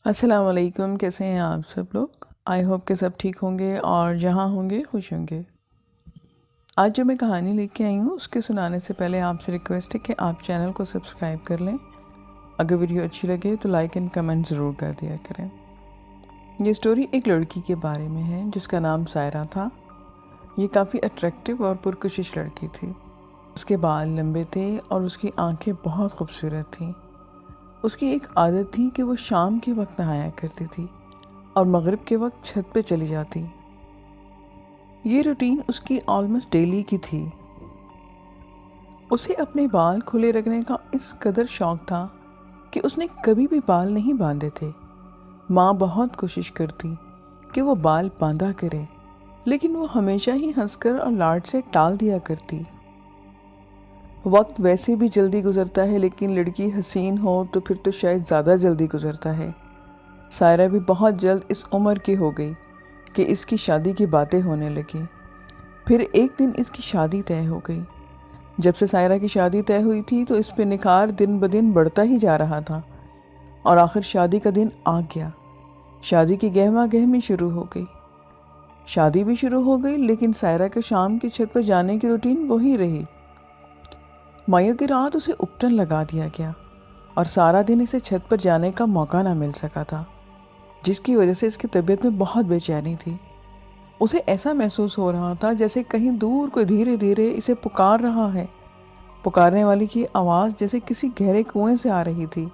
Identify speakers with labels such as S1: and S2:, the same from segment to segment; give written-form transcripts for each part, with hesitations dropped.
S1: السلام علیکم، کیسے ہیں آپ سب لوگ؟ آئی ہوپ کہ سب ٹھیک ہوں گے اور جہاں ہوں گے خوش ہوں گے۔ آج جو میں کہانی لے کے آئی ہوں اس کے سنانے سے پہلے آپ سے ریکویسٹ ہے کہ آپ چینل کو سبسکرائب کر لیں۔ اگر ویڈیو اچھی لگے تو لائک اینڈ کمنٹ ضرور کر دیا کریں۔ یہ سٹوری ایک لڑکی کے بارے میں ہے جس کا نام سائرہ تھا۔ یہ کافی اٹریکٹیو اور پرکشش لڑکی تھی۔ اس کے بال لمبے تھے اور اس کی آنکھیں بہت خوبصورت تھیں۔ اس کی ایک عادت تھی کہ وہ شام کے وقت نہایا کرتی تھی اور مغرب کے وقت چھت پہ چلی جاتی۔ یہ روٹین اس کی آلموسٹ ڈیلی کی تھی۔ اسے اپنے بال کھلے رکھنے کا اس قدر شوق تھا کہ اس نے کبھی بھی بال نہیں باندھے تھے۔ ماں بہت کوشش کرتی کہ وہ بال باندھا کرے، لیکن وہ ہمیشہ ہی ہنس کر اور لاڈ سے ٹال دیا کرتی۔ وقت ویسے بھی جلدی گزرتا ہے، لیکن لڑکی حسین ہو تو پھر تو شاید زیادہ جلدی گزرتا ہے۔ سائرہ بھی بہت جلد اس عمر کی ہو گئی کہ اس کی شادی کی باتیں ہونے لگیں۔ پھر ایک دن اس کی شادی طے ہو گئی۔ جب سے سائرہ کی شادی طے ہوئی تھی تو اس پہ نکھار دن بدن بڑھتا ہی جا رہا تھا، اور آخر شادی کا دن آ گیا۔ شادی کی گہما گہمی شروع ہو گئی۔ شادی بھی شروع ہو گئی، لیکن سائرہ کے شام کی چھت پر جانے کی روٹین وہی رہی۔ مائیوں کی رات اسے اپٹن لگا دیا گیا اور سارا دن اسے چھت پر جانے کا موقع نہ مل سکا تھا، جس کی وجہ سے اس کی طبیعت میں بہت بے چینی تھی۔ اسے ایسا محسوس ہو رہا تھا جیسے کہیں دور کوئی دھیرے دھیرے اسے پکار رہا ہے۔ پکارنے والی کی آواز جیسے کسی گہرے کنویں سے آ رہی تھی،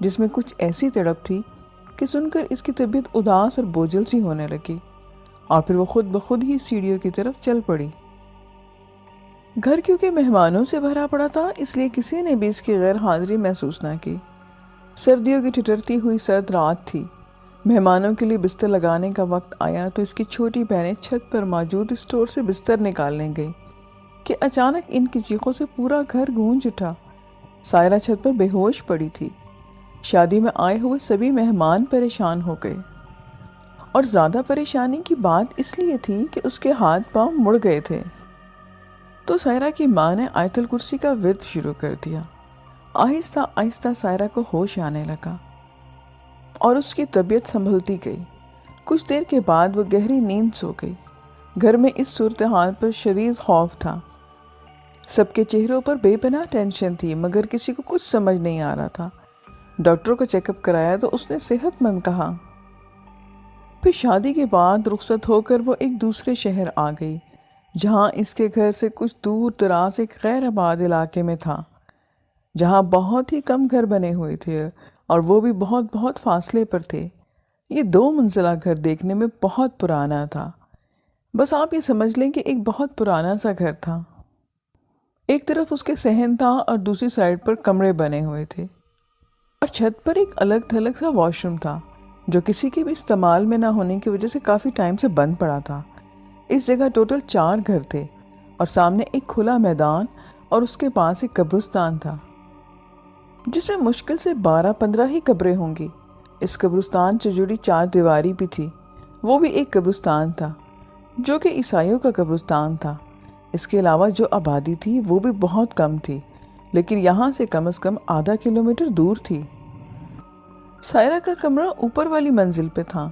S1: جس میں کچھ ایسی تڑپ تھی کہ سن کر اس کی طبیعت اداس اور بوجھل سی ہونے لگی، اور پھر وہ خود بخود ہی سیڑھیوں کی طرف چل پڑی۔ گھر کیونکہ مہمانوں سے بھرا پڑا تھا، اس لیے کسی نے بھی اس کی غیر حاضری محسوس نہ کی۔ سردیوں کی ٹھٹرتی ہوئی سرد رات تھی۔ مہمانوں کے لیے بستر لگانے کا وقت آیا تو اس کی چھوٹی بہنیں چھت پر موجود اسٹور سے بستر نکالنے گئی کہ اچانک ان کی چیخوں سے پورا گھر گونج اٹھا۔ سائرہ چھت پر بے ہوش پڑی تھی۔ شادی میں آئے ہوئے سبھی مہمان پریشان ہو گئے، اور زیادہ پریشانی کی بات اس لیے تھی کہ اس کے ہاتھ پاؤں مڑ گئے تھے۔ تو سائرہ کی ماں نے آیت الکرسی کا ورد شروع کر دیا۔ آہستہ آہستہ سائرہ کو ہوش آنے لگا اور اس کی طبیعت سنبھلتی گئی۔ کچھ دیر کے بعد وہ گہری نیند سو گئی۔ گھر میں اس صورتحال پر شدید خوف تھا۔ سب کے چہروں پر بے پناہ ٹینشن تھی، مگر کسی کو کچھ سمجھ نہیں آ رہا تھا۔ ڈاکٹر کو چیک اپ کرایا تو اس نے صحت مند کہا۔ پھر شادی کے بعد رخصت ہو کر وہ ایک دوسرے شہر آ گئی، جہاں اس کے گھر سے کچھ دور دراز ایک غیر آباد علاقے میں تھا، جہاں بہت ہی کم گھر بنے ہوئے تھے اور وہ بھی بہت بہت فاصلے پر تھے۔ یہ 2 منزلہ گھر دیکھنے میں بہت پرانا تھا۔ بس آپ یہ سمجھ لیں کہ ایک بہت پرانا سا گھر تھا۔ ایک طرف اس کے صحن تھا اور دوسری سائڈ پر کمرے بنے ہوئے تھے، اور چھت پر ایک الگ تھلگ سا واش روم تھا جو کسی کے بھی استعمال میں نہ ہونے کی وجہ سے کافی ٹائم سے بند پڑا تھا۔ اس جگہ ٹوٹل 4 گھر تھے، اور سامنے ایک کھلا میدان اور اس کے پاس ایک قبرستان تھا، جس میں مشکل سے 12-15 ہی قبریں ہوں گی۔ اس قبرستان سے جڑی 4 دیواری بھی تھی۔ وہ بھی ایک قبرستان تھا جو کہ عیسائیوں کا قبرستان تھا۔ اس کے علاوہ جو آبادی تھی وہ بھی بہت کم تھی، لیکن یہاں سے کم از کم ½ کلومیٹر دور تھی۔ سائرہ کا کمرہ اوپر والی منزل پہ تھا۔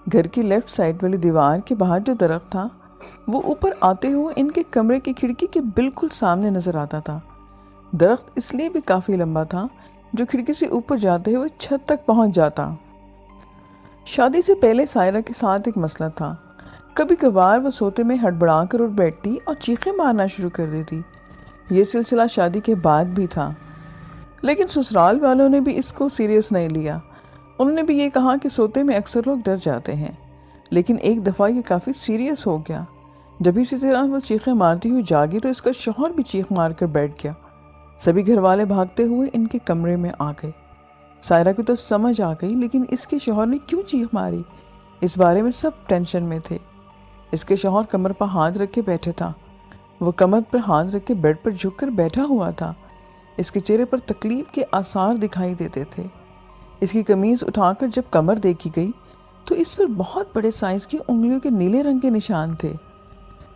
S1: گھر کی لیفٹ سائڈ والی دیوار کے باہر جو درخت تھا وہ اوپر آتے ہوئے ان کے کمرے کی کھڑکی کے بالکل سامنے نظر آتا تھا۔ درخت اس لیے بھی کافی لمبا تھا جو کھڑکی سے اوپر جاتے ہوئے چھت تک پہنچ جاتا۔ شادی سے پہلے سائرہ کے ساتھ ایک مسئلہ تھا۔ کبھی کبھار وہ سوتے میں ہڑبڑا کر اٹھ بیٹھتی اور چیخیں مارنا شروع کر دیتی۔ یہ سلسلہ شادی کے بعد بھی تھا، لیکن سسرال والوں نے بھی اس کو سیریس نہیں لیا۔ انہوں نے بھی یہ کہا کہ سوتے میں اکثر لوگ ڈر جاتے ہیں، لیکن ایک دفعہ یہ کافی سیریس ہو گیا۔ جب اسی طرح وہ چیخیں مارتی ہوئی جاگی تو اس کا شوہر بھی چیخ مار کر بیٹھ گیا۔ سبھی گھر والے بھاگتے ہوئے ان کے کمرے میں آ گئے۔ سائرہ کو تو سمجھ آ گئی، لیکن اس کے شوہر نے کیوں چیخ ماری، اس بارے میں سب ٹینشن میں تھے۔ اس کے شوہر کمر پر ہاتھ رکھ کے بیٹھے تھا۔ وہ کمر پر ہاتھ رکھ کے بیڈ پر جھک کر بیٹھا ہوا تھا۔ اس کے چہرے پر تکلیف کے آثار دکھائی دیتے تھے۔ اس کی قمیض اٹھا کر جب کمر دیکھی گئی تو اس پر بہت بڑے سائز کی انگلیوں کے نیلے رنگ کے نشان تھے۔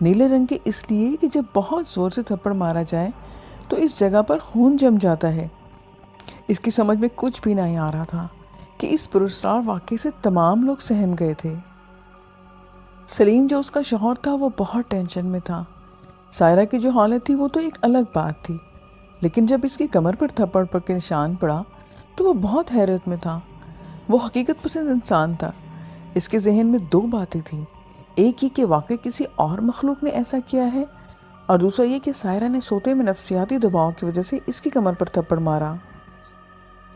S1: نیلے رنگ کے اس لیے کہ جب بہت زور سے تھپڑ مارا جائے تو اس جگہ پر خون جم جاتا ہے۔ اس کی سمجھ میں کچھ بھی نہیں آ رہا تھا کہ اس پراسرار واقعے سے تمام لوگ سہم گئے تھے۔ سلیم جو اس کا شوہر تھا وہ بہت ٹینشن میں تھا۔ سائرہ کی جو حالت تھی وہ تو ایک الگ بات تھی، لیکن جب اس کی کمر پر تھپڑ پر کے نشان پڑا تو وہ بہت حیرت میں تھا۔ وہ حقیقت پسند انسان تھا۔ اس کے ذہن میں دو باتیں تھیں، ایک یہ کہ واقعی کسی اور مخلوق نے ایسا کیا ہے، اور دوسرا یہ کہ سائرہ نے سوتے میں نفسیاتی دباؤ کی وجہ سے اس کی کمر پر تھپڑ مارا۔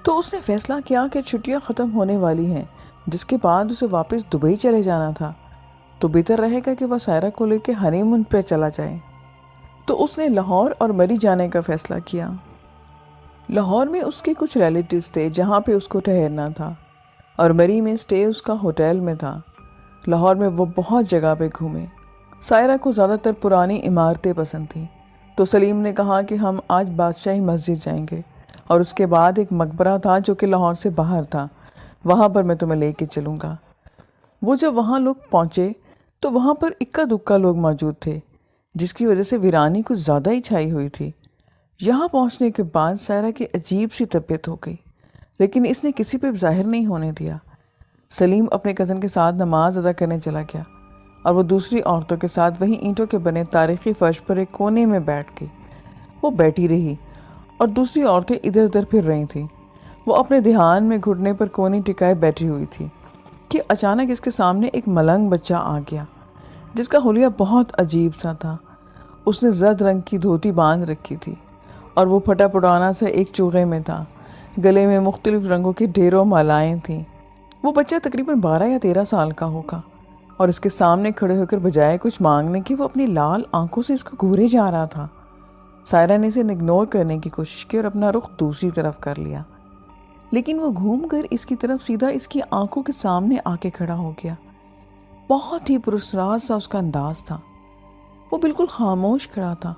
S1: تو اس نے فیصلہ کیا کہ چھٹیاں ختم ہونے والی ہیں، جس کے بعد اسے واپس دبئی چلے جانا تھا، تو بہتر رہے گا کہ وہ سائرہ کو لے کے ہنی مون پہ چلا جائے۔ تو اس نے لاہور اور مری جانے کا فیصلہ کیا۔ لاہور میں اس کے کچھ ریلیٹیوز تھے جہاں پہ اس کو ٹھہرنا تھا، اور مری میں سٹے اس کا ہوٹل میں تھا۔ لاہور میں وہ بہت جگہ پہ گھومے۔ سائرہ کو زیادہ تر پرانی عمارتیں پسند تھیں، تو سلیم نے کہا کہ ہم آج بادشاہی مسجد جائیں گے، اور اس کے بعد ایک مقبرہ تھا جو کہ لاہور سے باہر تھا، وہاں پر میں تمہیں لے کے چلوں گا۔ وہ جب وہاں لوگ پہنچے تو وہاں پر اکا دکا لوگ موجود تھے، جس کی وجہ سے ویرانی کچھ زیادہ ہی چھائی ہوئی تھی۔ یہاں پہنچنے کے بعد سائرہ کی عجیب سی طبیعت ہو گئی، لیکن اس نے کسی پہ ظاہر نہیں ہونے دیا۔ سلیم اپنے کزن کے ساتھ نماز ادا کرنے چلا گیا، اور وہ دوسری عورتوں کے ساتھ وہیں اینٹوں کے بنے تاریخی فرش پر ایک کونے میں بیٹھ گئی۔ وہ بیٹھی رہی اور دوسری عورتیں ادھر ادھر پھر رہی تھیں۔ وہ اپنے دھیان میں گھٹنے پر کونی ٹکائے بیٹھی ہوئی تھی کہ اچانک اس کے سامنے ایک ملنگ بچہ آ گیا، جس کا حلیہ بہت عجیب سا تھا۔ اس نے زرد رنگ کی دھوتی باندھ رکھی تھی، اور وہ پھٹا پڑانا سا ایک چوغے میں تھا۔ گلے میں مختلف رنگوں کی ڈھیروں مالائیں تھیں۔ وہ بچہ تقریباً 12 یا 13 سال کا ہوگا، اور اس کے سامنے کھڑے ہو کر بجائے کچھ مانگنے کے وہ اپنی لال آنکھوں سے اس کو گھورے جا رہا تھا۔ سائرہ نے اسے اگنور کرنے کی کوشش کی اور اپنا رخ دوسری طرف کر لیا، لیکن وہ گھوم کر اس کی طرف سیدھا اس کی آنکھوں کے سامنے آ کے کھڑا ہو گیا۔ بہت ہی پراسرار سا اس کا انداز تھا۔ وہ بالکل خاموش کھڑا تھا،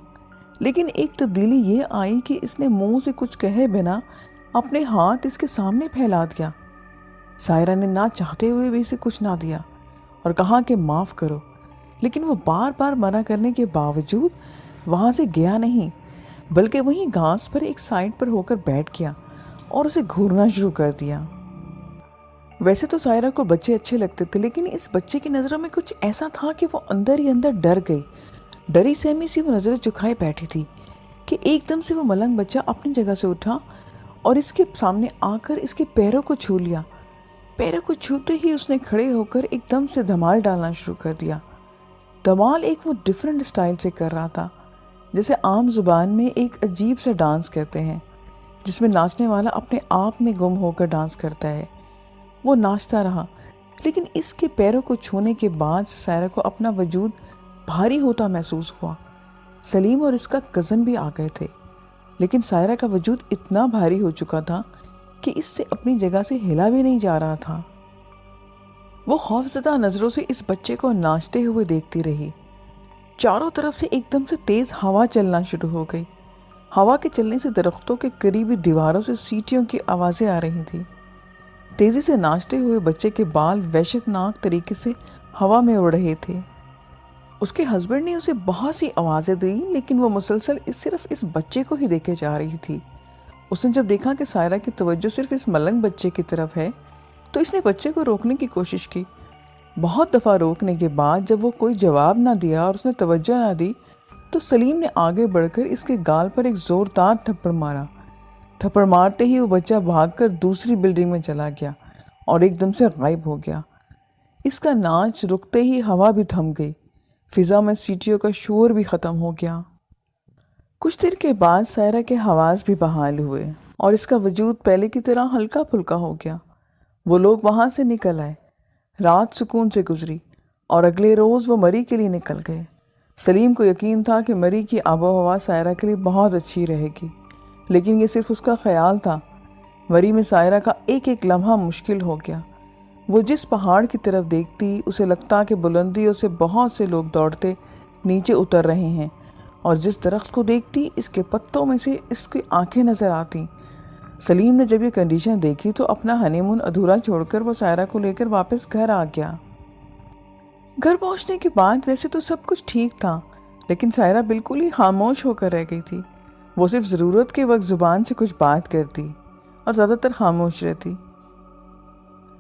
S1: لیکن ایک تبدیلی یہ آئی کہ اس نے منہ سے کچھ کہے بنا اپنے ہاتھ اس کے سامنے پھیلا دیا۔ سائرہ نے نہ چاہتے ہوئے بھی اسے کچھ نہ دیا اور کہا کہ معاف کرو، لیکن وہ بار بار منع کرنے کے باوجود وہاں سے گیا نہیں، بلکہ وہیں گھاس پر ایک سائڈ پر ہو کر بیٹھ گیا اور اسے گھورنا شروع کر دیا۔ ویسے تو سائرہ کو بچے اچھے لگتے تھے، لیکن اس بچے کی نظروں میں کچھ ایسا تھا کہ وہ اندر ہی اندر ڈر گئی۔ ڈری سہمی سی وہ نظریں جھکائے بیٹھی تھی کہ ایک دم سے وہ ملنگ بچہ اپنی جگہ سے اٹھا اور اس کے سامنے آ کر اس کے پیروں کو چھو لیا۔ پیروں کو چھوتے ہی اس نے کھڑے ہو کر ایک دم سے دھمال ڈالنا شروع کر دیا۔ دھمال ایک وہ ڈیفرنٹ اسٹائل سے کر رہا تھا، جیسے عام زبان میں ایک عجیب سا ڈانس کہتے ہیں، جس میں ناچنے والا اپنے آپ میں گم ہو کر ڈانس کرتا ہے۔ وہ ناچتا رہا، لیکن اس کے پیروں کو چھونے کے بعد سائرہ کو اپنا وجود بھاری ہوتا محسوس ہوا۔ سلیم اور اس کا کزن بھی آ گئے تھے، لیکن سائرہ کا وجود اتنا بھاری ہو چکا تھا کہ اس سے اپنی جگہ سے ہلا بھی نہیں جا رہا تھا۔ وہ خوفزدہ نظروں سے اس بچے کو ناچتے ہوئے دیکھتی رہی۔ چاروں طرف سے ایک دم سے تیز ہوا چلنا شروع ہو گئی۔ ہوا کے چلنے سے درختوں کے قریبی دیواروں سے سیٹیوں کی آوازیں آ رہی تھی۔ تیزی سے ناچتے ہوئے بچے کے بال وحشت ناک طریقے سے ہوا میں اڑ رہے تھے۔ اس کے ہسبینڈ نے اسے بہت سی آوازیں دی، لیکن وہ مسلسل صرف اس بچے کو ہی دیکھے جا رہی تھی۔ اس نے جب دیکھا کہ سائرہ کی توجہ صرف اس ملنگ بچے کی طرف ہے تو اس نے بچے کو روکنے کی کوشش کی۔ بہت دفعہ روکنے کے بعد جب وہ کوئی جواب نہ دیا اور اس نے توجہ نہ دی تو سلیم نے آگے بڑھ کر اس کے گال پر ایک زوردار تھپڑ مارا۔ تھپڑ مارتے ہی وہ بچہ بھاگ کر دوسری بلڈنگ میں چلا گیا اور ایک دم سے غائب ہو گیا۔ اس کا ناچ رکتے ہی ہوا بھی تھم گئی، فضا میں سیٹیوں کا شور بھی ختم ہو گیا۔ کچھ دیر کے بعد سائرہ کے حواس بھی بحال ہوئے اور اس کا وجود پہلے کی طرح ہلکا پھلکا ہو گیا۔ وہ لوگ وہاں سے نکل آئے، رات سکون سے گزری اور اگلے روز وہ مری کے لیے نکل گئے۔ سلیم کو یقین تھا کہ مری کی آب و ہوا سائرہ کے لیے بہت اچھی رہے گی، لیکن یہ صرف اس کا خیال تھا۔ مری میں سائرہ کا ایک ایک لمحہ مشکل ہو گیا۔ وہ جس پہاڑ کی طرف دیکھتی اسے لگتا کہ بلندیوں سے بہت سے لوگ دوڑتے نیچے اتر رہے ہیں، اور جس درخت کو دیکھتی اس کے پتوں میں سے اس کی آنکھیں نظر آتی۔ سلیم نے جب یہ کنڈیشن دیکھی تو اپنا ہنی مون ادھورا چھوڑ کر وہ سائرہ کو لے کر واپس گھر آ گیا۔ گھر پہنچنے کے بعد ویسے تو سب کچھ ٹھیک تھا، لیکن سائرہ بالکل ہی خاموش ہو کر رہ گئی تھی۔ وہ صرف ضرورت کے وقت زبان سے کچھ بات کرتی اور زیادہ تر خاموش رہتی۔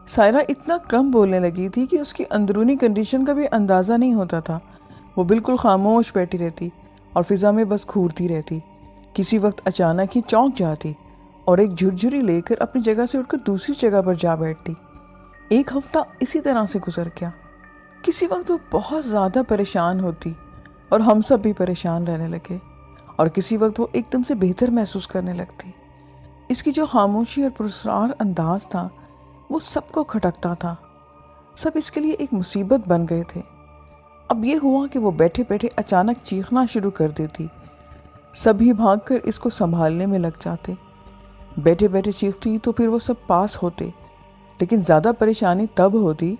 S1: سائرہ اتنا کم بولنے لگی تھی کہ اس کی اندرونی کنڈیشن کا بھی اندازہ نہیں ہوتا تھا۔ وہ بالکل خاموش بیٹھی رہتی اور فضا میں بس گھورتی رہتی۔ کسی وقت اچانک ہی چونک جاتی اور ایک جھرجھری لے کر اپنی جگہ سے اٹھ کر دوسری جگہ پر جا بیٹھتی۔ ایک ہفتہ اسی طرح سے گزر گیا۔ کسی وقت وہ بہت زیادہ پریشان ہوتی اور ہم سب بھی پریشان رہنے لگے، اور کسی وقت وہ ایک دم سے بہتر محسوس کرنے لگتی۔ اس کی جو خاموشی اور پراسرار انداز تھا وہ سب کو کھٹکتا تھا۔ سب اس کے لیے ایک مصیبت بن گئے تھے۔ اب یہ ہوا کہ وہ بیٹھے بیٹھے اچانک چیخنا شروع کر دیتی۔ سبھی بھاگ کر اس کو سنبھالنے میں لگ جاتے۔ بیٹھے بیٹھے چیختی تو پھر وہ سب پاس ہوتے، لیکن زیادہ پریشانی تب ہوتی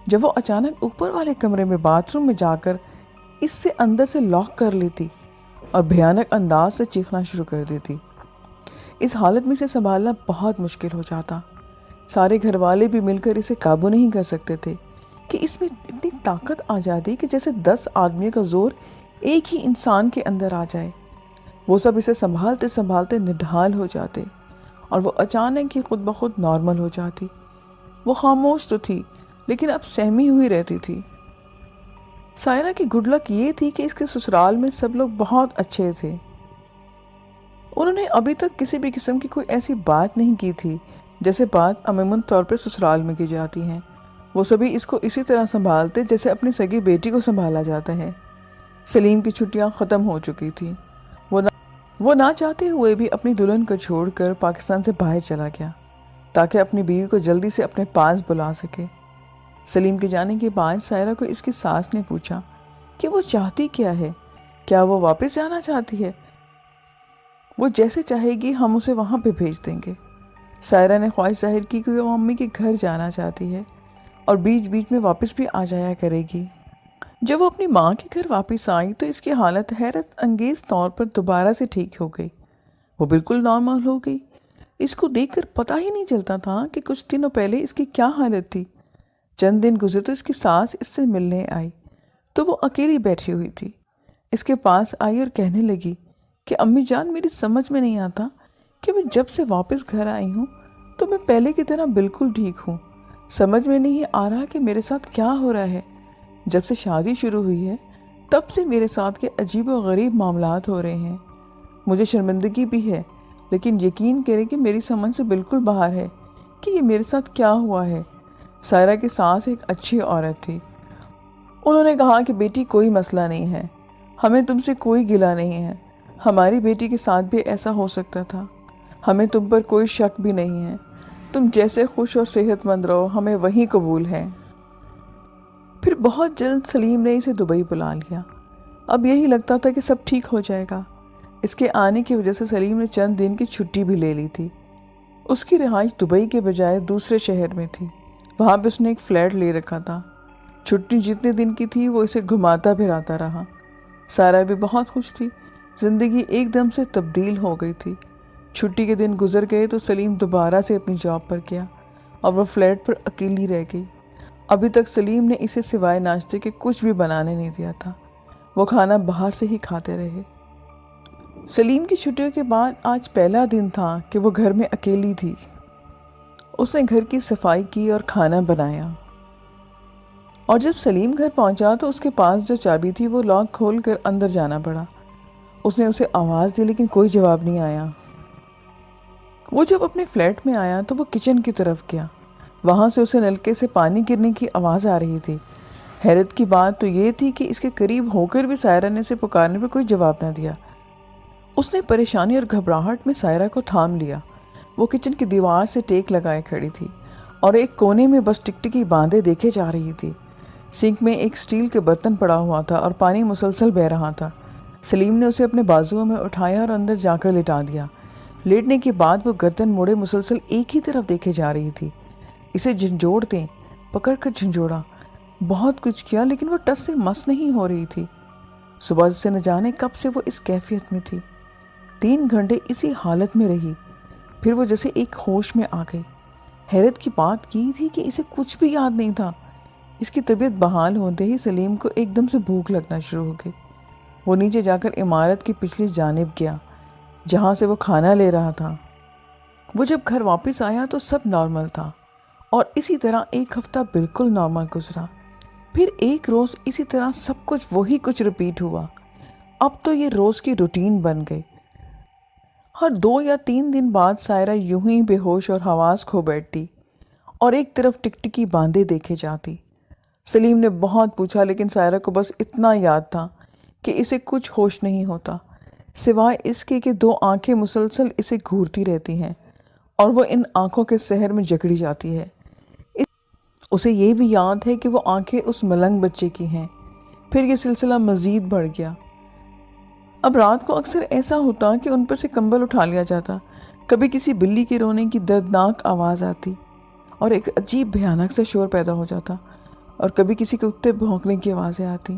S1: جب وہ اچانک اوپر والے کمرے میں باتھ روم میں جا کر اس سے اندر سے لاک کر لیتی اور بھیانک انداز سے چیخنا شروع کر دیتی۔ اس حالت میں اسے سنبھالنا بہت مشکل ہو جاتا۔ سارے گھر والے بھی مل کر اسے قابو نہیں کر سکتے تھے کہ اس میں اتنی طاقت آ جاتی کہ جیسے 10 آدمیوں کا زور ایک ہی انسان کے اندر آ جائے۔ وہ سب اسے سنبھالتے سنبھالتے نڈھال ہو جاتے اور وہ اچانک ہی خود بخود نارمل ہو جاتی۔ وہ خاموش تو تھی لیکن اب سہمی ہوئی رہتی تھی۔ سائرہ کی گڈ لک یہ تھی کہ اس کے سسرال میں سب لوگ بہت اچھے تھے۔ انہوں نے ابھی تک کسی بھی قسم کی کوئی ایسی بات نہیں کی تھی جیسے بات عموماً طور پر سسرال میں کی جاتی ہیں۔ وہ سبھی اس کو اسی طرح سنبھالتے جیسے اپنی سگی بیٹی کو سنبھالا جاتا ہے۔ سلیم کی چھٹیاں ختم ہو چکی تھی۔ وہ نہ چاہتے ہوئے بھی اپنی دلہن کو چھوڑ کر پاکستان سے باہر چلا گیا تاکہ اپنی بیوی کو جلدی سے اپنے پاس بلا سکے۔ سلیم کے جانے کے بعد سائرہ کو اس کی ساس نے پوچھا کہ وہ چاہتی کیا ہے، کیا وہ واپس جانا چاہتی ہے؟ وہ جیسے چاہے گی ہم اسے وہاں پہ بھیج دیں گے۔ سائرہ نے خواہش ظاہر کی کہ وہ امی کے گھر جانا چاہتی ہے اور بیچ بیچ میں واپس بھی آ جایا کرے گی۔ جب وہ اپنی ماں کے گھر واپس آئی تو اس کی حالت حیرت انگیز طور پر دوبارہ سے ٹھیک ہو گئی۔ وہ بالکل نارمل ہو گئی۔ اس کو دیکھ کر پتہ ہی نہیں چلتا تھا کہ کچھ دنوں پہلے اس کی کیا حالت تھی۔ چند دن گزرے تو اس کی ساس اس سے ملنے آئی تو وہ اکیلی بیٹھی ہوئی تھی۔ اس کے پاس آئی اور کہنے لگی کہ امی جان، میری سمجھ میں نہیں آتا کہ میں جب سے واپس گھر آئی ہوں تو میں پہلے کی طرح بالکل ٹھیک ہوں۔ سمجھ میں نہیں آ رہا کہ میرے ساتھ کیا ہو رہا ہے۔ جب سے شادی شروع ہوئی ہے تب سے میرے ساتھ کے عجیب و غریب معاملات ہو رہے ہیں۔ مجھے شرمندگی بھی ہے، لیکن یقین کریں کہ میری سمجھ سے بالکل باہر ہے کہ یہ میرے ساتھ کیا ہوا ہے۔ سائرہ کی ساس ایک اچھی عورت تھی۔ انہوں نے کہا کہ بیٹی کوئی مسئلہ نہیں ہے، ہمیں تم سے کوئی گلہ نہیں ہے، ہماری بیٹی کے ساتھ بھی ایسا ہو سکتا تھا، ہمیں تم پر کوئی شک بھی نہیں ہے، تم جیسے خوش اور صحت مند رہو ہمیں وہی قبول ہے۔ پھر بہت جلد سلیم نے اسے دبئی بلا لیا۔ اب یہی لگتا تھا کہ سب ٹھیک ہو جائے گا۔ اس کے آنے کی وجہ سے سلیم نے چند دن کی چھٹی بھی لے لی تھی۔ اس کی رہائش دبئی کے بجائے دوسرے شہر میں تھی۔ وہاں پہ اس نے ایک فلیٹ لے رکھا تھا۔ چھٹی جتنے دن کی تھی وہ اسے گھماتا پھراتا رہا۔ سارہ بھی بہت خوش تھی۔ زندگی ایک دم سے تبدیل ہو گئی تھی۔ چھٹی کے دن گزر گئے تو سلیم دوبارہ سے اپنی جاب پر گیا اور وہ فلیٹ پر اکیلی رہ گئی۔ ابھی تک سلیم نے اسے سوائے ناشتے کے کچھ بھی بنانے نہیں دیا تھا۔ وہ کھانا باہر سے ہی کھاتے رہے۔ سلیم کی چھٹیوں کے بعد آج پہلا دن تھا کہ وہ گھر میں اکیلی تھی۔ اس نے گھر کی صفائی کی اور کھانا بنایا، اور جب سلیم گھر پہنچا تو اس کے پاس جو چابی تھی وہ لاک کھول کر اندر جانا پڑا۔ اس نے اسے آواز دی لیکن کوئی جواب نہیں آیا۔ وہ جب اپنے فلیٹ میں آیا تو وہ کچن کی طرف گیا۔ وہاں سے اسے نلکے سے پانی گرنے کی آواز آ رہی تھی۔ حیرت کی بات تو یہ تھی کہ اس کے قریب ہو کر بھی سائرہ نے اسے پکارنے پر کوئی جواب نہ دیا۔ اس نے پریشانی اور گھبراہٹ میں سائرہ کو تھام لیا۔ وہ کچن کی دیوار سے ٹیک لگائے کھڑی تھی اور ایک کونے میں بس ٹکٹکی باندھے دیکھے جا رہی تھی۔ سنک میں ایک سٹیل کے برتن پڑا ہوا تھا اور پانی مسلسل بہہ رہا تھا۔ سلیم نے اسے اپنے بازوؤں میں اٹھایا اور اندر جا کر لٹا دیا۔ لیٹنے کے بعد وہ گردن موڑے مسلسل ایک ہی طرف دیکھے جا رہی تھی۔ اسے جھنجھوڑتے پکڑ کر جھنجھوڑا، بہت کچھ کیا لیکن وہ ٹس سے مس نہیں ہو رہی تھی۔ صبح سے نہ جانے کب سے وہ اس کیفیت میں تھی۔ 3 گھنٹے اسی حالت میں رہی، پھر وہ جیسے ایک ہوش میں آ گئی۔ حیرت کی بات کی تھی کہ اسے کچھ بھی یاد نہیں تھا۔ اس کی طبیعت بحال ہوتے ہی سلیم کو ایک دم سے بھوک لگنا شروع ہو گئی۔ وہ نیچے جا کر عمارت کی پچھلی جانب گیا جہاں سے وہ کھانا لے رہا تھا۔ وہ جب گھر واپس آیا تو سب نارمل تھا اور اسی طرح ایک ہفتہ بالکل نارمل گزرا۔ پھر ایک روز اسی طرح سب کچھ وہی کچھ رپیٹ ہوا۔ اب تو یہ روز کی روٹین بن گئی۔ ہر 2 یا 3 دن بعد سائرہ یوں ہی بے ہوش اور حواس کھو بیٹھتی اور ایک طرف ٹکٹکی باندھے دیکھے جاتی۔ سلیم نے بہت پوچھا لیکن سائرہ کو بس اتنا یاد تھا کہ اسے کچھ ہوش نہیں ہوتا سوائے اس کے کہ 2 آنکھیں مسلسل اسے گھورتی رہتی ہیں اور وہ ان آنکھوں کے سحر میں جکڑی جاتی ہے۔ اسے یہ بھی یاد ہے کہ وہ آنکھیں اس ملنگ بچے کی ہیں۔ پھر یہ سلسلہ مزید بڑھ گیا۔ اب رات کو اکثر ایسا ہوتا کہ ان پر سے کمبل اٹھا لیا جاتا، کبھی کسی بلی کے رونے کی دردناک آواز آتی اور ایک عجیب بھیانک سا شور پیدا ہو جاتا، اور کبھی کسی کتے بھونکنے کی آوازیں آتی۔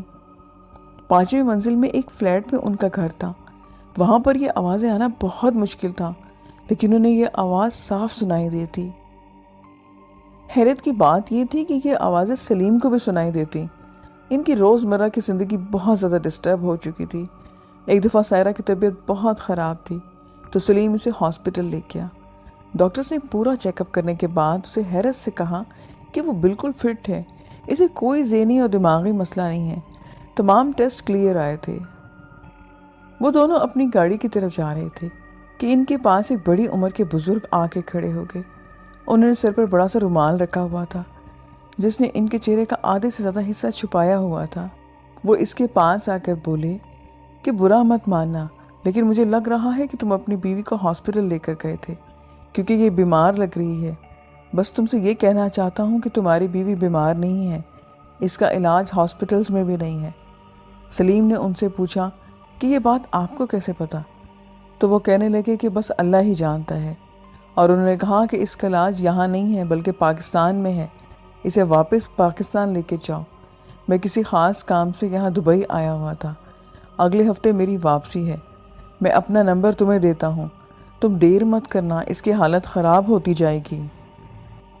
S1: 5ویں منزل میں ایک فلیٹ میں ان کا گھر تھا۔ وہاں پر یہ آوازیں آنا بہت مشکل تھا، لیکن انہیں یہ آواز صاف سنائی دیتی۔ حیرت کی بات یہ تھی کہ یہ آوازیں سلیم کو بھی سنائی دیتی۔ ان کی روزمرہ کی زندگی بہت زیادہ ڈسٹرب ہو چکی تھی۔ ایک دفعہ سائرہ کی طبیعت بہت خراب تھی تو سلیم اسے ہاسپٹل لے گیا۔ ڈاکٹرز نے پورا چیک اپ کرنے کے بعد اسے حیرت سے کہا کہ وہ بالکل فٹ ہے، اسے کوئی ذہنی اور دماغی مسئلہ نہیں ہے۔ تمام ٹیسٹ کلیئر آئے تھے۔ وہ دونوں اپنی گاڑی کی طرف جا رہے تھے کہ ان کے پاس ایک بڑی عمر کے بزرگ آ کے کھڑے ہو گئے۔ انہوں نے سر پر بڑا سا رومال رکھا ہوا تھا جس نے ان کے چہرے کا آدھے سے زیادہ حصہ چھپایا ہوا تھا۔ وہ اس کے پاس آ کر بولے کہ برا مت ماننا، لیکن مجھے لگ رہا ہے کہ تم اپنی بیوی کو ہاسپٹل لے کر گئے تھے کیونکہ یہ بیمار لگ رہی ہے۔ بس تم سے یہ کہنا چاہتا ہوں کہ تمہاری بیوی بیمار نہیں ہے، اس کا علاج ہاسپٹلز میں بھی نہیں ہے۔ سلیم نے ان سے پوچھا کہ یہ بات آپ کو کیسے پتا؟ تو وہ کہنے لگے کہ بس اللہ ہی جانتا ہے، اور انہوں نے کہا کہ اس کا علاج یہاں نہیں ہے بلکہ پاکستان میں ہے، اسے واپس پاکستان لے کے جاؤ۔ میں کسی خاص کام سے یہاں دبئی آیا ہوا تھا، اگلے ہفتے میری واپسی ہے۔ میں اپنا نمبر تمہیں دیتا ہوں، تم دیر مت کرنا، اس کی حالت خراب ہوتی جائے گی،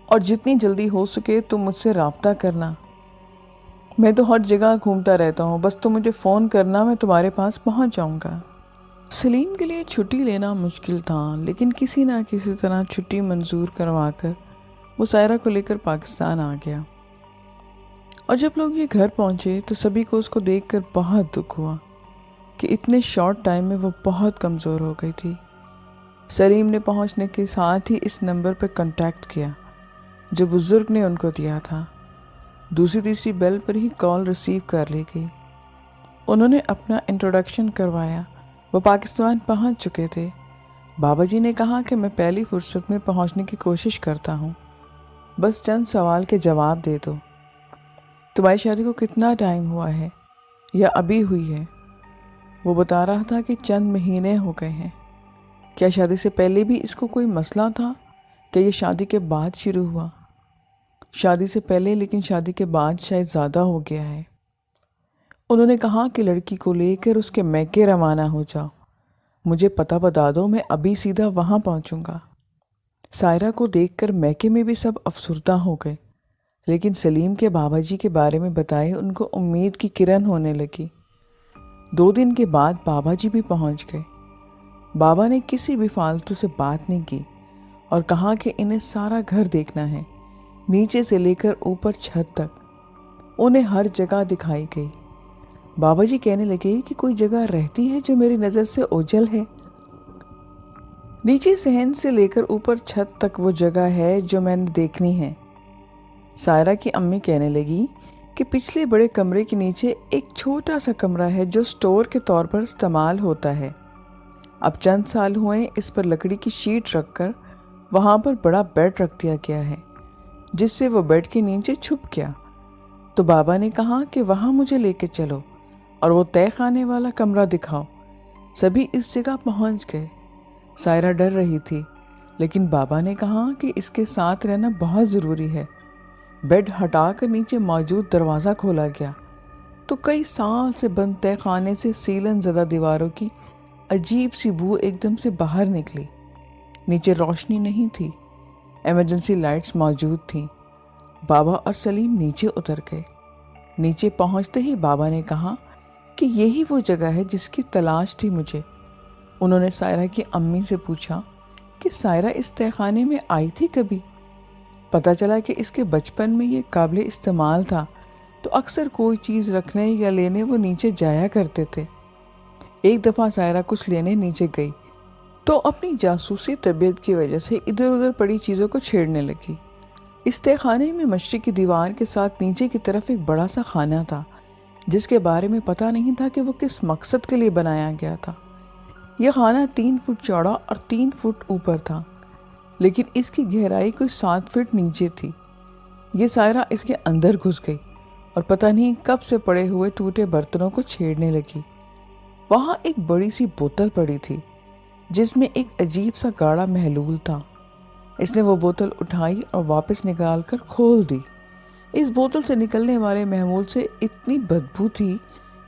S1: اور جتنی جلدی ہو سکے تم مجھ سے رابطہ کرنا۔ میں تو ہر جگہ گھومتا رہتا ہوں، بس تم مجھے فون کرنا، میں تمہارے پاس پہنچ جاؤں گا۔ سلیم کے لیے چھٹی لینا مشکل تھا، لیکن کسی نہ کسی طرح چھٹی منظور کروا کر وہ سائرہ کو لے کر پاکستان آ گیا۔ اور جب لوگ یہ گھر پہنچے تو سبھی کو اس کو دیکھ کر بہت دکھ ہوا کہ اتنے شارٹ ٹائم میں وہ بہت کمزور ہو گئی تھی۔ سلیم نے پہنچنے کے ساتھ ہی اس نمبر پر کنٹیکٹ کیا جو بزرگ نے ان کو دیا تھا۔ دوسری تیسری بیل پر ہی کال ریسیو کر لی گئی۔ انہوں نے اپنا انٹروڈکشن کروایا۔ وہ پاکستان پہنچ چکے تھے۔ بابا جی نے کہا کہ میں پہلی فرصت میں پہنچنے کی کوشش کرتا ہوں، بس چند سوال کے جواب دے دو۔ تمہاری شادی کو کتنا ٹائم ہوا ہے یا ابھی ہوئی ہے؟ وہ بتا رہا تھا کہ چند مہینے ہو گئے ہیں۔ کیا شادی سے پہلے بھی اس کو کوئی مسئلہ تھا کہ یہ شادی کے بعد شروع ہوا؟ شادی سے پہلے، لیکن شادی کے بعد شاید زیادہ ہو گیا ہے۔ انہوں نے کہا کہ لڑکی کو لے کر اس کے میکے روانہ ہو جاؤ، مجھے پتہ بتا دو، میں ابھی سیدھا وہاں پہنچوں گا۔ سائرہ کو دیکھ کر میکے میں بھی سب افسردہ ہو گئے، لیکن سلیم کے بابا جی کے بارے میں بتائے ان کو امید کی کرن ہونے لگی۔ 2 دن کے بعد بابا جی بھی پہنچ گئے۔ بابا نے کسی بھی فالتو سے بات نہیں کی اور کہا کہ انہیں سارا گھر دیکھنا ہے، نیچے سے لے کر اوپر چھت تک۔ انہیں ہر جگہ دکھائی گئی۔ بابا جی کہنے لگے کہ کوئی جگہ رہتی ہے جو میری نظر سے اوجھل ہے؟ نیچے صحن سے لے کر اوپر چھت تک وہ جگہ ہے جو میں نے دیکھنی ہے۔ سائرہ کی امی کہنے لگی کہ پچھلے بڑے کمرے کے نیچے ایک چھوٹا سا کمرہ ہے جو سٹور کے طور پر استعمال ہوتا ہے۔ اب چند سال ہوئے اس پر لکڑی کی شیٹ رکھ کر وہاں پر بڑا بیڈ رکھ دیا گیا ہے، جس سے وہ بیڈ کے نیچے چھپ گیا۔ تو بابا نے کہا کہ وہاں مجھے لے کے چلو اور وہ تہہ خانے والا کمرہ دکھاؤ۔ سبھی اس جگہ پہنچ گئے۔ سائرہ ڈر رہی تھی، لیکن بابا نے کہا کہ اس کے ساتھ رہنا بہت ضروری ہے۔ بیڈ ہٹا کر نیچے موجود دروازہ کھولا گیا تو کئی سال سے بند تہہ خانے سے سیلن زدہ دیواروں کی عجیب سی بو ایک دم سے باہر نکلی۔ نیچے روشنی نہیں تھی، ایمرجنسی لائٹس موجود تھیں۔ بابا اور سلیم نیچے اتر گئے۔ نیچے پہنچتے ہی بابا نے کہا کہ یہی وہ جگہ ہے جس کی تلاش تھی مجھے۔ انہوں نے سائرہ کی امی سے پوچھا کہ سائرہ اس تہہ خانے میں آئی تھی کبھی؟ پتہ چلا کہ اس کے بچپن میں یہ قابل استعمال تھا، تو اکثر کوئی چیز رکھنے یا لینے وہ نیچے جایا کرتے تھے۔ ایک دفعہ سائرہ کچھ لینے نیچے گئی تو اپنی جاسوسی طبیعت کی وجہ سے ادھر ادھر پڑی چیزوں کو چھیڑنے لگی۔ اس تہہ خانے میں مشرق کی دیوار کے ساتھ نیچے کی طرف ایک بڑا سا خانہ تھا، جس کے بارے میں پتہ نہیں تھا کہ وہ کس مقصد کے لیے بنایا گیا تھا۔ یہ خانہ 3 فٹ چوڑا اور 3 فٹ اوپر تھا، لیکن اس کی گہرائی کوئی 7 فٹ نیچے تھی۔ یہ سائرہ اس کے اندر گھس گئی اور پتہ نہیں کب سے پڑے ہوئے ٹوٹے برتنوں کو چھیڑنے لگی۔ وہاں ایک بڑی سی بوتل پڑی تھی، جس میں ایک عجیب سا گاڑھا محلول تھا۔ اس نے وہ بوتل اٹھائی اور واپس نکال کر کھول دی۔ اس بوتل سے نکلنے والے محلول سے اتنی بدبو تھی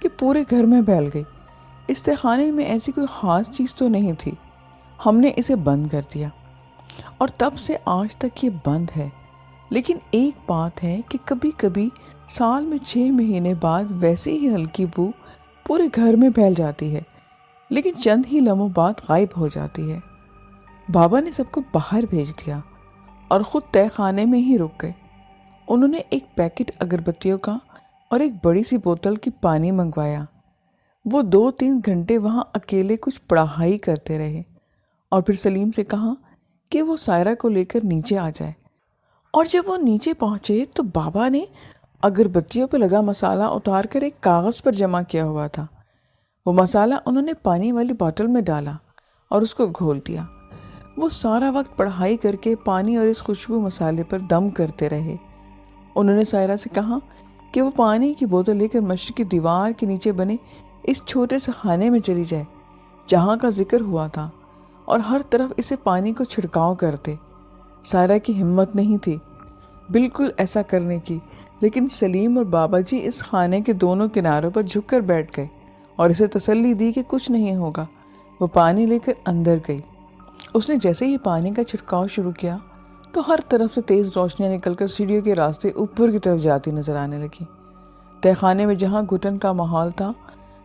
S1: کہ پورے گھر میں پھیل گئی۔ اس تہہ خانے میں ایسی کوئی خاص چیز تو نہیں تھی۔ ہم نے اسے بند کر دیا اور تب سے آج تک یہ بند ہے۔ لیکن ایک بات ہے کہ کبھی کبھی سال میں 6 مہینے بعد ویسی ہی ہلکی بو پورے گھر میں پھیل جاتی ہے، لیکن چند ہی لمحوں بعد غائب ہو جاتی ہے۔ بابا نے سب کو باہر بھیج دیا اور خود تہہ خانے میں ہی رک گئے۔ انہوں نے ایک پیکٹ اگربتیوں کا اور ایک بڑی سی بوتل کی پانی منگوایا۔ وہ 2-3 گھنٹے وہاں اکیلے کچھ پڑھائی کرتے رہے اور پھر سلیم سے کہا کہ وہ سائرہ کو لے کر نیچے آ جائے۔ اور جب وہ نیچے پہنچے تو بابا نے اگربتیوں پہ لگا مسالہ اتار کر ایک کاغذ پر جمع کیا ہوا تھا۔ وہ مسالہ انہوں نے پانی والی بوتل میں ڈالا اور اس کو گھول دیا۔ وہ سارا وقت پڑھائی کر کے پانی اور اس خوشبو مسالے پر دم کرتے رہے۔ انہوں نے سائرہ سے کہا کہ وہ پانی کی بوتل لے کر مشرق کی دیوار کے نیچے بنے اس چھوٹے سے خانے میں چلی جائے جہاں کا ذکر ہوا تھا، اور ہر طرف اسے پانی کو چھڑکاؤ کرتے۔ سائرہ کی ہمت نہیں تھی بالکل ایسا کرنے کی، لیکن سلیم اور بابا جی اس خانے کے دونوں کناروں پر جھک کر بیٹھ گئے اور اسے تسلی دی کہ کچھ نہیں ہوگا۔ وہ پانی لے کر اندر گئی۔ اس نے جیسے ہی پانی کا چھڑکاؤ شروع کیا تو ہر طرف سے تیز روشنیاں نکل کر سیڑھیوں کے راستے اوپر کی طرف جاتی نظر آنے لگی۔ تہہ خانے میں جہاں گھٹن کا ماحول تھا،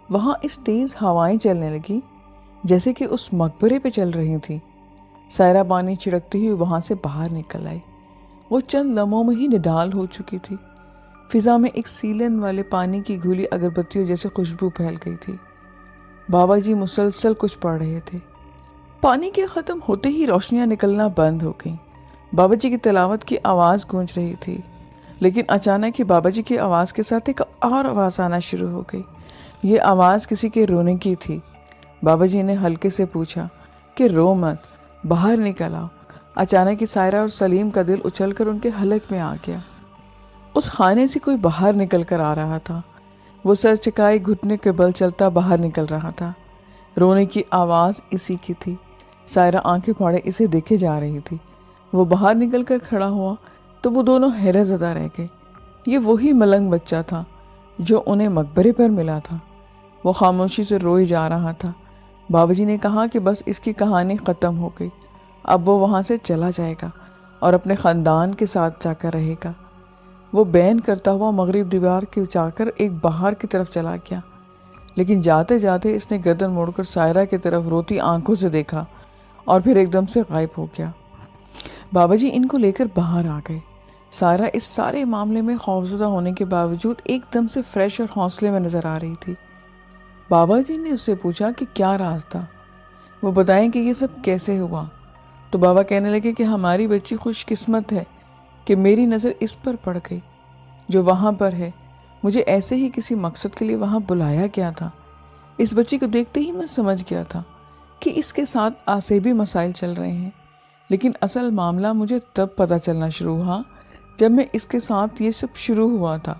S1: وہاں اس تیز ہوائیں چلنے لگی جیسے کہ اس مقبرے پہ چل رہی تھی۔ سائرہ پانی چھڑکتی ہوئی وہاں سے باہر نکل آئی۔ وہ چند لمحوں میں ہی نڈال ہو چکی تھی۔ فضا میں ایک سیلن والے پانی کی گھولی اگربتیوں جیسے خوشبو پھیل گئی تھی۔ بابا جی مسلسل کچھ پڑھ رہے تھے۔ پانی کے ختم ہوتے ہی روشنیاں نکلنا بند ہو گئیں۔ بابا جی کی تلاوت کی آواز گونج رہی تھی، لیکن اچانک ہی بابا جی کی آواز کے ساتھ ایک اور آواز آنا شروع ہو گئی۔ یہ آواز کسی کے رونے کی تھی۔ بابا جی نے ہلکے سے پوچھا کہ رو مت، باہر نکل آؤ۔ اچانک ہی سائرہ اور سلیم کا دل اچھل کر ان کے حلق میں آ گیا۔ اس خانے سے کوئی باہر نکل کر آ رہا تھا۔ وہ سر چکائے گھٹنے کے بل چلتا باہر نکل رہا تھا۔ رونے کی آواز اسی کی تھی۔ سائرہ آنکھیں پھاڑے اسے دیکھے جا رہی تھی۔ وہ باہر نکل کر کھڑا ہوا تو وہ دونوں حیرت زدہ رہ گئے۔ یہ وہی ملنگ بچہ تھا جو انہیں مقبرے پر ملا تھا۔ وہ خاموشی سے روئے جا رہا تھا۔ بابا جی نے کہا کہ بس اس کی کہانی ختم ہو گئی، اب وہ وہاں سے چلا جائے گا اور اپنے خاندان کے ساتھ جا کر رہے گا۔ وہ بین کرتا ہوا مغرب دیوار کے جا کر ایک باہر کی طرف چلا گیا، لیکن جاتے جاتے اس نے گردن موڑ کر سائرہ کی طرف روتی آنکھوں سے دیکھا اور پھر ایک دم سے غائب ہو گیا۔ بابا جی ان کو لے کر باہر آ گئے۔ سائرہ اس سارے معاملے میں خوفزدہ ہونے کے باوجود ایک دم سے فریش اور حوصلے میں نظر آ رہی تھی۔ بابا جی نے اس سے پوچھا کہ کیا راز تھا، وہ بتائیں کہ یہ سب کیسے ہوا۔ تو بابا کہنے لگے کہ ہماری بچی خوش قسمت ہے کہ میری نظر اس پر پڑ گئی جو وہاں پر ہے۔ مجھے ایسے ہی کسی مقصد کے لیے وہاں بلایا گیا تھا۔ اس بچی کو دیکھتے ہی میں سمجھ گیا تھا کہ اس کے ساتھ آسیبی مسائل چل رہے ہیں، لیکن اصل معاملہ مجھے تب پتہ چلنا شروع ہوا جب میں اس کے ساتھ یہ سب شروع ہوا تھا۔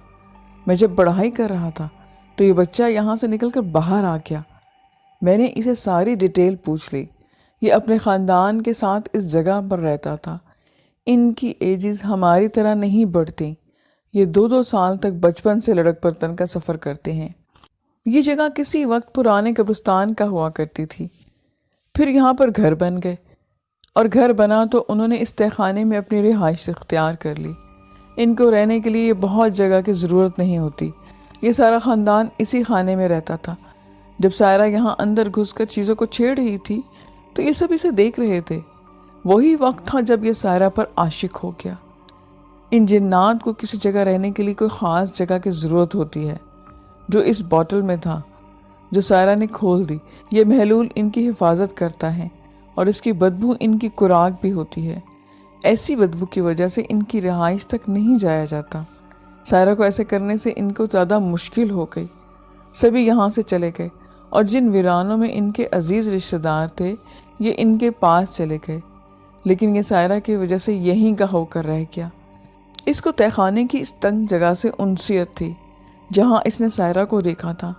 S1: میں جب پڑھائی کر رہا تھا تو یہ بچہ یہاں سے نکل کر باہر آ گیا۔ میں نے اسے ساری ڈیٹیل پوچھ لی۔ یہ اپنے خاندان کے ساتھ اس جگہ پر رہتا تھا۔ ان کی ایجز ہماری طرح نہیں بڑھتی۔ یہ 2-2 سال تک بچپن سے لڑک پرتن کا سفر کرتے ہیں۔ یہ جگہ کسی وقت پرانے قبرستان کا ہوا کرتی تھی، پھر یہاں پر گھر بن گئے، اور گھر بنا تو انہوں نے اس تہہ خانے میں اپنی رہائش اختیار کر لی۔ ان کو رہنے کے لیے بہت جگہ کی ضرورت نہیں ہوتی۔ یہ سارا خاندان اسی خانے میں رہتا تھا۔ جب سائرہ یہاں اندر گھس کر چیزوں کو چھیڑ رہی تھی تو یہ سب اسے دیکھ رہے تھے۔ وہی وقت تھا جب یہ سائرہ پر عاشق ہو گیا۔ ان جنات کو کسی جگہ رہنے کے لیے کوئی خاص جگہ کی ضرورت ہوتی ہے، جو اس بوتل میں تھا جو سائرہ نے کھول دی۔ یہ محلول ان کی حفاظت کرتا ہے اور اس کی بدبو ان کی خوراک بھی ہوتی ہے۔ ایسی بدبو کی وجہ سے ان کی رہائش تک نہیں جایا جاتا۔ سائرہ کو ایسے کرنے سے ان کو زیادہ مشکل ہو گئی۔ سبھی یہاں سے چلے گئے اور جن ویرانوں میں ان کے عزیز رشتہ دار تھے یہ ان کے پاس چلے گئے، لیکن یہ سائرہ کی وجہ سے یہیں کا ہو کر رہ گیا۔ اس کو تہہ خانے کی اس تنگ جگہ سے انسیت تھی جہاں اس نے سائرہ کو دیکھا تھا۔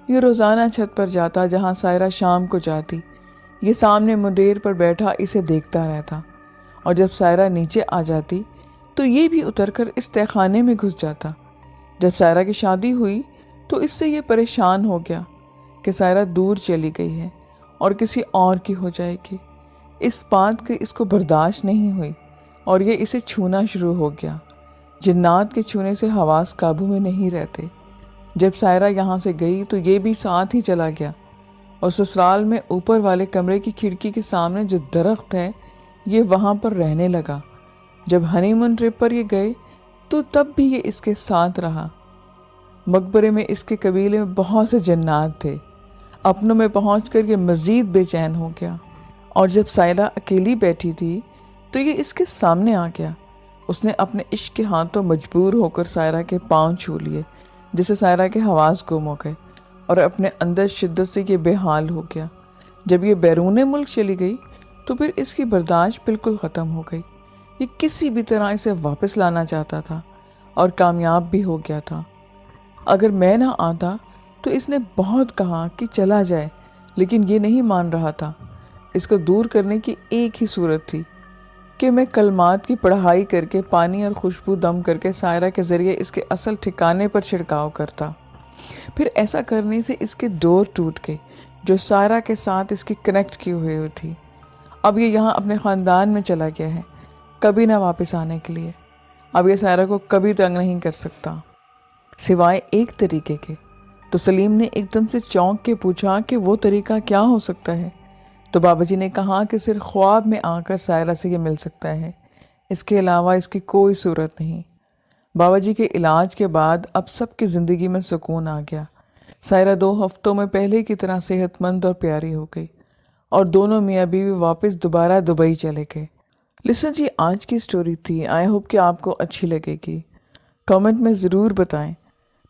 S1: یہ روزانہ چھت پر جاتا جہاں سائرہ شام کو جاتی۔ یہ سامنے مڈیر پر بیٹھا اسے دیکھتا رہتا، اور جب سائرہ نیچے آ جاتی تو یہ بھی اتر کر اس تہہ خانے میں گھس جاتا۔ جب سائرہ کی شادی ہوئی تو اس سے یہ پریشان ہو گیا کہ سائرہ دور چلی گئی ہے اور کسی اور کی ہو جائے گی۔ اس بات کی اس کو برداشت نہیں ہوئی اور یہ اسے چھونا شروع ہو گیا۔ جنات کے چھونے سے حواس قابو میں نہیں رہتے۔ جب سائرہ یہاں سے گئی تو یہ بھی ساتھ ہی چلا گیا، اور سسرال میں اوپر والے کمرے کی کھڑکی کے سامنے جو درخت ہے یہ وہاں پر رہنے لگا۔ جب ہنی مون ٹرپ پر یہ گئے تو تب بھی یہ اس کے ساتھ رہا۔ مقبرے میں اس کے قبیلے میں بہت سے جنات تھے۔ اپنوں میں پہنچ کر یہ مزید بے چین ہو گیا، اور جب سائرہ اکیلی بیٹھی تھی تو یہ اس کے سامنے آ گیا۔ اس نے اپنے عشق کے ہاتھوں مجبور ہو کر سائرہ کے پاؤں چھو لیے، جس سے سائرہ کے حواس گم ہو گئے اور اپنے اندر شدت سے یہ بے حال ہو گیا۔ جب یہ بیرون ملک چلی گئی تو پھر اس کی برداشت بالکل ختم ہو گئی۔ یہ کسی بھی طرح اسے واپس لانا چاہتا تھا اور کامیاب بھی ہو گیا تھا۔ اگر میں نہ آتا تو اس نے بہت کہا کہ چلا جائے، لیکن یہ نہیں مان رہا تھا۔ اس کو دور کرنے کی ایک ہی صورت تھی کہ میں کلمات کی پڑھائی کر کے پانی اور خوشبو دم کر کے سائرہ کے ذریعے اس کے اصل ٹھکانے پر چھڑکاؤ کرتا۔ پھر ایسا کرنے سے اس کے ڈور ٹوٹ گئے جو سائرہ کے ساتھ اس کی کنیکٹ کی ہوئی تھی۔ اب یہ یہاں اپنے خاندان میں چلا گیا ہے، کبھی نہ واپس آنے کے لیے۔ اب یہ سائرہ کو کبھی تنگ نہیں کر سکتا سوائے ایک طریقے کے۔ تو سلیم نے ایک دم سے چونک کے پوچھا کہ وہ طریقہ کیا ہو سکتا ہے؟ تو بابا جی نے کہا کہ صرف خواب میں آ کر سائرہ سے یہ مل سکتا ہے، اس کے علاوہ اس کی کوئی صورت نہیں۔ بابا جی کے علاج کے بعد اب سب کی زندگی میں سکون آ گیا۔ سائرہ 2 ہفتوں میں پہلے کی طرح صحت مند اور پیاری ہو گئی، اور دونوں میاں بیوی واپس دوبارہ دبئی چلے گئے۔ لسن جی، آج کی سٹوری تھی۔ آئی ہوپ کہ آپ کو اچھی لگے گی۔ کامنٹ میں ضرور بتائیں۔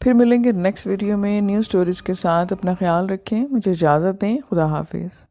S1: پھر ملیں گے نیکسٹ ویڈیو میں نیو سٹوریز کے ساتھ۔ اپنا خیال رکھیں، مجھے اجازت دیں۔ خدا حافظ۔